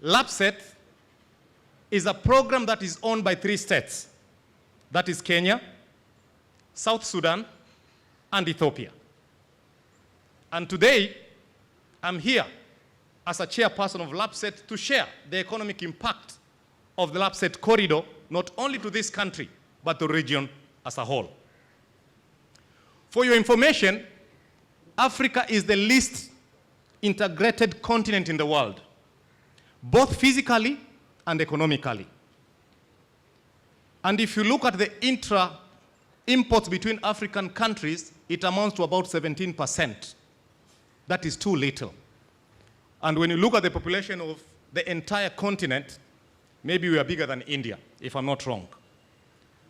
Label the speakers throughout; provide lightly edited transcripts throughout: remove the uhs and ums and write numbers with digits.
Speaker 1: LAPSSET is a program that is owned by 3 states. That is Kenya, South Sudan, and Ethiopia. And today, I'm here as a chairperson of LAPSSET to share the economic impact of the LAPSSET corridor, not only to this country, but the region as a whole. For your information, Africa is the least integrated continent in the world, both physically and economically. And if you look at the imports between African countries, it amounts to about 17%. That is too little. And when you look at the population of the entire continent, maybe we are bigger than India, if I'm not wrong.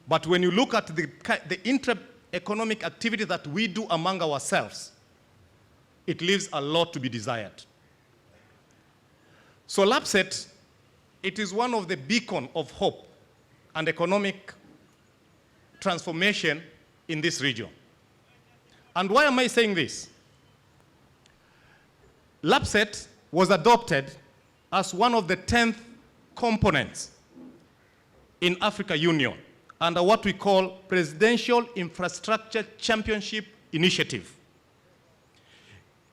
Speaker 1: But when you look at the intra-economic activity that we do among ourselves, it leaves a lot to be desired. So LAPSSET, it is one of the beacons of hope and economic transformation in this region. And why am I saying this? LAPSSET was adopted as one of the 10th components in Africa Union under what we call Presidential Infrastructure Championship Initiative.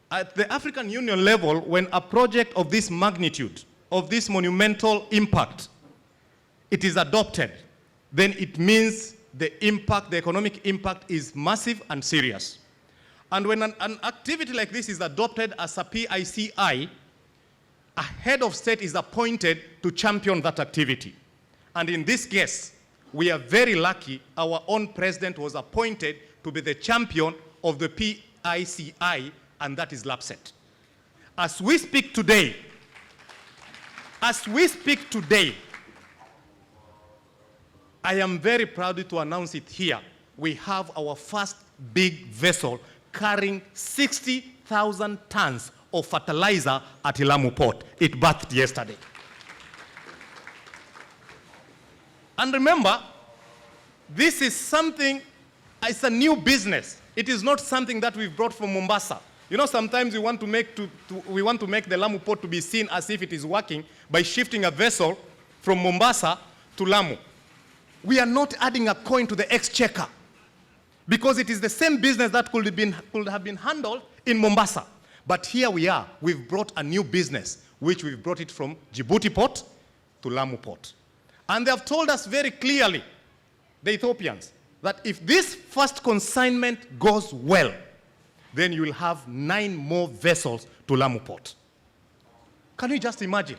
Speaker 1: At the African Union level, when a project of this magnitude, of this monumental impact, it is adopted, then it means the impact, the economic impact is massive and serious. And when an activity like this is adopted as a PICI, a head of state is appointed to champion that activity. And in this case, we are very lucky our own president was appointed to be the champion of the PICI, and that is LAPSSET. As we speak today, I am very proud to announce it here. We have our first big vessel carrying 60,000 tons of fertilizer at Lamu Port. It birthed yesterday. And remember, this is something, it's a new business. It is not something that we've brought from Mombasa. You know, sometimes we want to make the Lamu Port to be seen as if it is working by shifting a vessel from Mombasa to Lamu. We are not adding a coin to the exchequer because it is the same business that could have been handled in Mombasa. But here we are. We've brought a new business, which we've brought it from Djibouti Port to Lamu Port. And they have told us very clearly, the Ethiopians, that if this first consignment goes well, then you will have 9 more vessels to Lamu Port. Can you just imagine?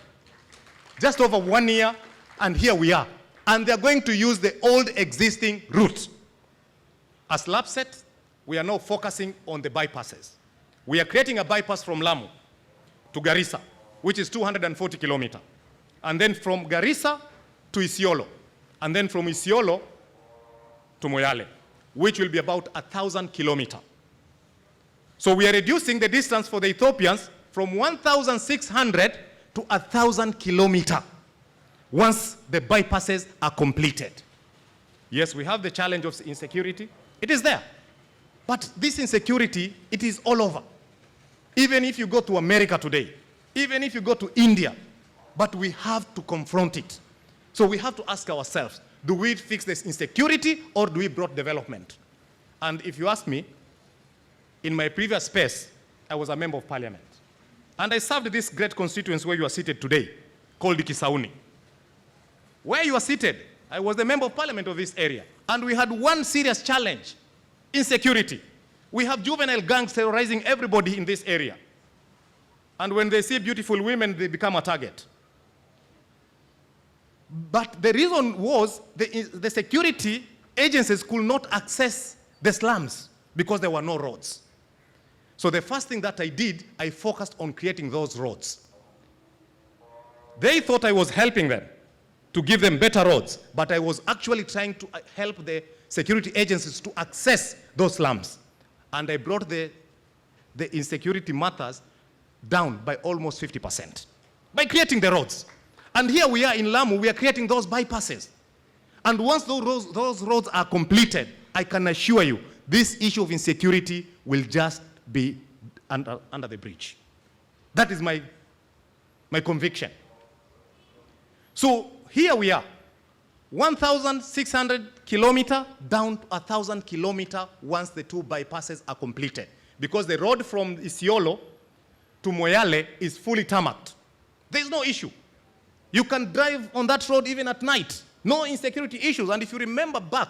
Speaker 1: Just over 1 year, and here we are. And they're going to use the old existing route. As LAPSSET, we are now focusing on the bypasses. We are creating a bypass from Lamu to Garissa, which is 240 kilometers. And then from Garissa to Isiolo. And then from Isiolo to Moyale, which will be about 1,000 kilometers. So we are reducing the distance for the Ethiopians from 1,600 to 1,000 kilometers once the bypasses are completed. Yes, we have the challenge of insecurity. It is there. But this insecurity, it is all over. Even if you go to America today, even if you go to India, but we have to confront it. So we have to ask ourselves, do we fix this insecurity or do we bring development? And if you ask me, in my previous space, I was a member of parliament. And I served this great constituency where you are seated today, called Kisauni. Where you are seated, I was the member of parliament of this area. And we had one serious challenge, insecurity. We have juvenile gangs terrorizing everybody in this area. And when they see beautiful women, they become a target. But the reason was the security agencies could not access the slums because there were no roads. So the first thing that I did, I focused on creating those roads. They thought I was helping them to give them better roads, but I was actually trying to help the security agencies to access those slums. And I brought the insecurity matters down by almost 50% by creating the roads. And here we are in Lamu, we are creating those bypasses. And once those roads are completed, I can assure you, this issue of insecurity will just be under the bridge. That is my conviction. So here we are, 1,600 kilometer down to 1,000 kilometer once the two bypasses are completed. Because the road from Isiolo to Moyale is fully tarmacked. There's no issue. You can drive on that road even at night. No insecurity issues. And if you remember back,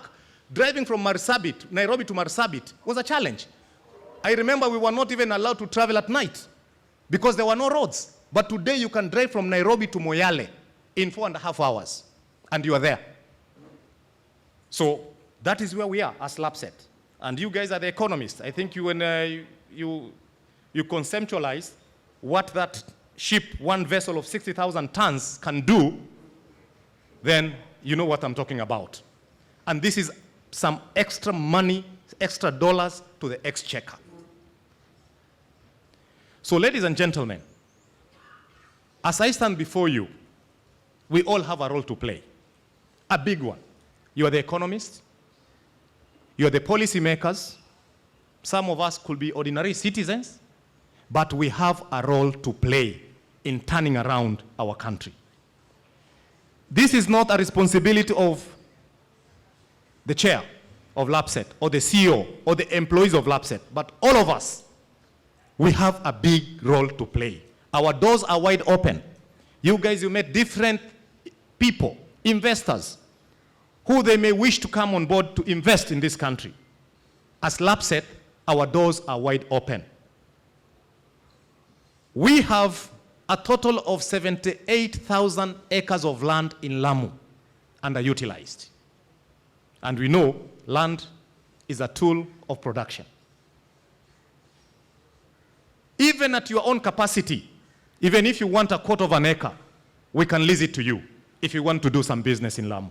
Speaker 1: driving from Marsabit, Nairobi to Marsabit was a challenge. I remember we were not even allowed to travel at night because there were no roads. But today you can drive from Nairobi to Moyale in 4.5 hours, and you are there. So that is where we are as LAPSSET. And you guys are the economists. I think you conceptualize what that ship, one vessel of 60,000 tons can do, then you know what I'm talking about. And this is some extra money, extra dollars to the exchequer. So ladies and gentlemen, as I stand before you, we all have a role to play, a big one. You are the economists, you are the policymakers, some of us could be ordinary citizens, but we have a role to play in turning around our country. This is not a responsibility of the chair of LAPSSET or the CEO or the employees of LAPSSET, but all of us, we have a big role to play. Our doors are wide open. You guys, you met different people, investors, who they may wish to come on board to invest in this country. As LAPSSET, our doors are wide open. We have a total of 78,000 acres of land in Lamu underutilized. And we know land is a tool of production. Even at your own capacity, even if you want a quarter of an acre, we can lease it to you if you want to do some business in Lamu.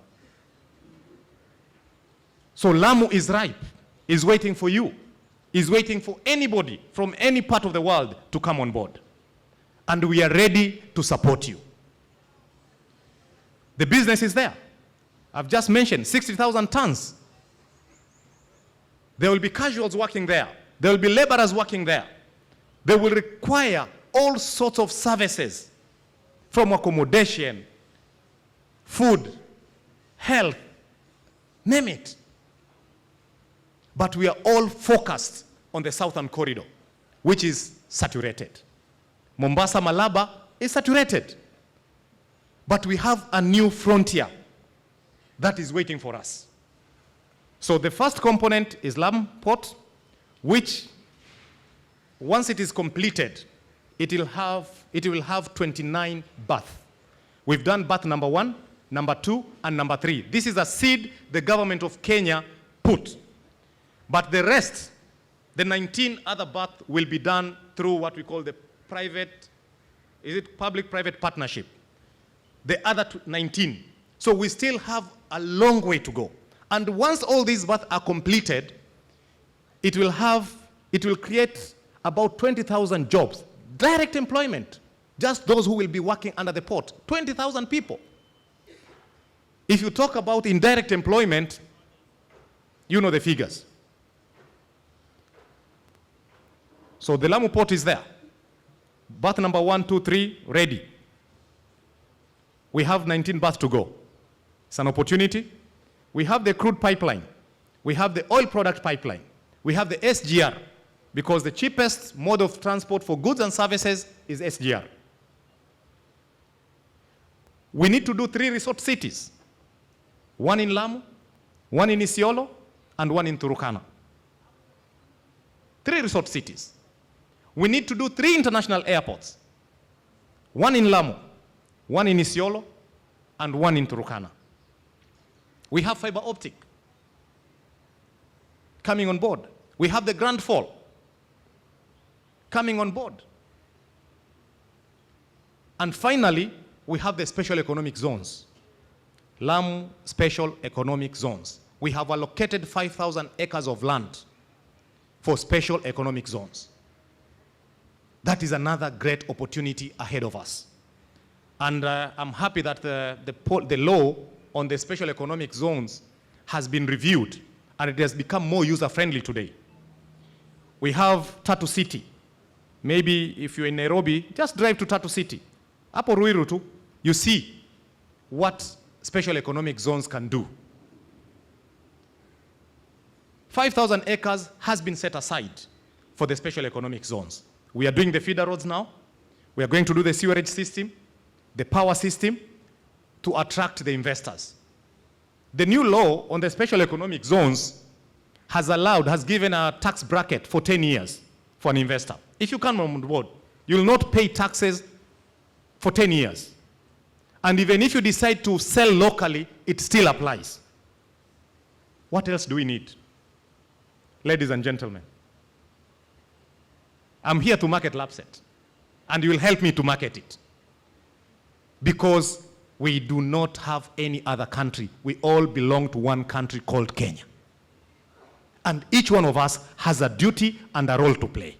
Speaker 1: So Lamu is ripe, is waiting for you, is waiting for anybody from any part of the world to come on board. And we are ready to support you. The business is there. I've just mentioned 60,000 tons. There will be casuals working there. There will be laborers working there. They will require all sorts of services, from accommodation, food, health, name it. But we are all focused on the southern corridor, which is saturated. Mombasa, Malaba is saturated. But we have a new frontier that is waiting for us. So the first component is Lamu Port, which once it is completed, it will have 29 berths. We've done berth number 1, number 2, and number 3. This is a seed the government of Kenya put. But the rest, the 19 other berths, will be done through what we call the public-private partnership. The other 19. So we still have a long way to go. And once all these berths are completed, it will create about 20,000 jobs, direct employment, just those who will be working under the port, 20,000 people. If you talk about indirect employment, you know the figures. So the Lamu port is there. Berth number 1, 2, 3, ready. We have 19 berths to go. It's an opportunity. We have the crude pipeline. We have the oil product pipeline. We have the SGR, because the cheapest mode of transport for goods and services is SGR. We need to do 3 resort cities. 1 in Lamu, 1 in Isiolo, and 1 in Turkana. 3 resort cities. We need to do 3 international airports. 1 in Lamu, 1 in Isiolo, and 1 in Turkana. We have fiber optic coming on board. We have the Grand Fall coming on board. And finally, we have the special economic zones. Lamu special economic zones. We have allocated 5,000 acres of land for special economic zones. That is another great opportunity ahead of us. And I'm happy that the law on the special economic zones has been reviewed, and it has become more user-friendly today. We have Tatu City. Maybe if you're in Nairobi, just drive to Tatu City. Hapo Ruiru tu, you see what special economic zones can do. 5,000 acres has been set aside for the special economic zones. We are doing the feeder roads now. We are going to do the sewerage system, the power system, to attract the investors. The new law on the special economic zones has given a tax bracket for 10 years for an investor. If you come on board, you will not pay taxes for 10 years. And even if you decide to sell locally, it still applies. What else do we need? Ladies and gentlemen, I'm here to market Lapset, and you will help me to market it. Because we do not have any other country. We all belong to one country called Kenya. And each one of us has a duty and a role to play.